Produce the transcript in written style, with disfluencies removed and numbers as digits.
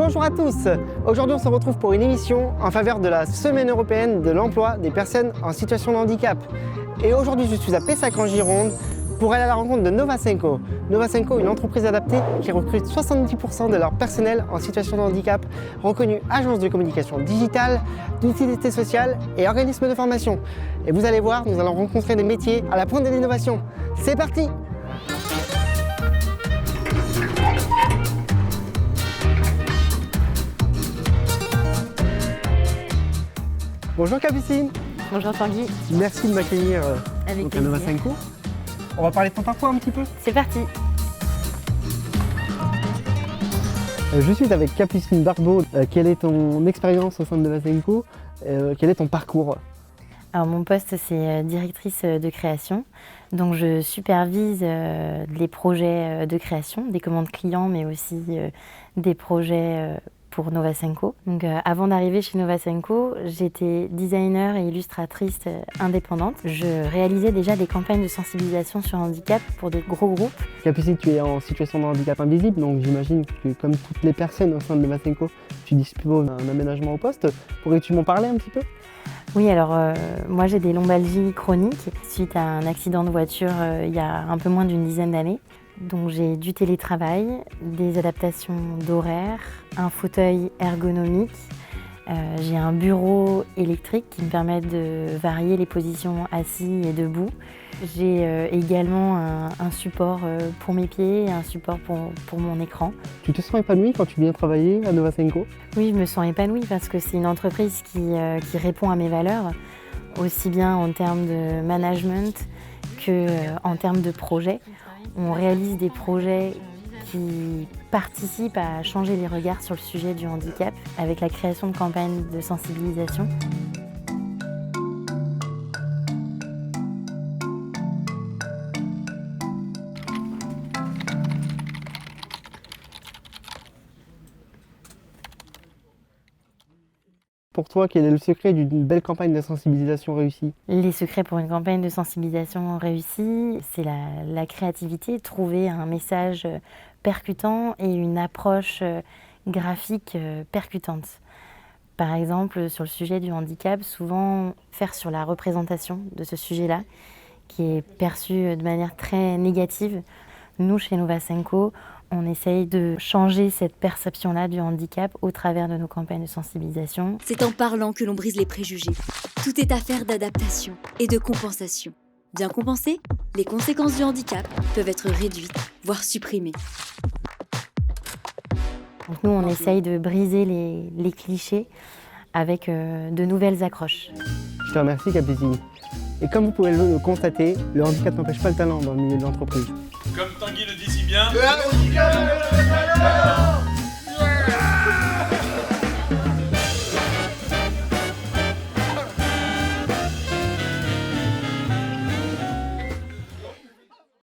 Bonjour à tous. Aujourd'hui on se retrouve pour une émission en faveur de la Semaine européenne de l'emploi des personnes en situation de handicap. Et aujourd'hui je suis à Pessac en Gironde pour aller à la rencontre de Novacenco. Novacenco, une entreprise adaptée qui recrute 70% de leur personnel en situation de handicap, reconnue agence de communication digitale, d'utilité sociale et organisme de formation. Et vous allez voir, nous allons rencontrer des métiers à la pointe de l'innovation. C'est parti! Bonjour Capucine. Bonjour Tanguy. Merci de m'accueillir Avec à plaisir. Novacenco. On va parler de ton parcours un petit peu. C'est parti. Je suis avec Capucine Barbeau. Quelle est ton expérience au sein de Novacenco? Quel est ton parcours? Alors mon poste c'est directrice de création. Donc je supervise les projets de création, des commandes clients mais aussi des projets pour Novacenco. Donc avant d'arriver chez Novacenco, j'étais designer et illustratrice indépendante. Je réalisais déjà des campagnes de sensibilisation sur le handicap pour des gros groupes. Capucine, tu es en situation de handicap invisible, donc j'imagine que comme toutes les personnes au sein de Novacenco, tu disposes d'un aménagement au poste. Pourrais-tu m'en parler un petit peu? Oui, alors moi j'ai des lombalgies chroniques suite à un accident de voiture il y a un peu moins d'une dizaine d'années. Donc j'ai du télétravail, des adaptations d'horaires, un fauteuil ergonomique, j'ai un bureau électrique qui me permet de varier les positions assis et debout. J'ai également un support pour mes pieds et un support pour mon écran. Tu te sens épanouie quand tu viens travailler à Novacenco? Oui, je me sens épanouie parce que c'est une entreprise qui répond à mes valeurs, aussi bien en termes de management qu'en termes de projet. On réalise des projets qui participent à changer les regards sur le sujet du handicap avec la création de campagnes de sensibilisation. Pour toi, quel est le secret d'une belle campagne de sensibilisation réussie? Les secrets pour une campagne de sensibilisation réussie, c'est la créativité, trouver un message percutant et une approche graphique percutante. Par exemple, sur le sujet du handicap, souvent faire sur la représentation de ce sujet-là, qui est perçu de manière très négative. Nous, chez Novacenco, on essaye de changer cette perception-là du handicap au travers de nos campagnes de sensibilisation. C'est en parlant que l'on brise les préjugés. Tout est affaire d'adaptation et de compensation. Bien compensées, les conséquences du handicap peuvent être réduites, voire supprimées. Donc nous, on essaye de briser les clichés avec de nouvelles accroches. Je te remercie Capucine. Et comme vous pouvez le constater, le handicap n'empêche pas le talent dans le milieu de l'entreprise. Comme Tanguy le dit si bien, Le handicap est le talent.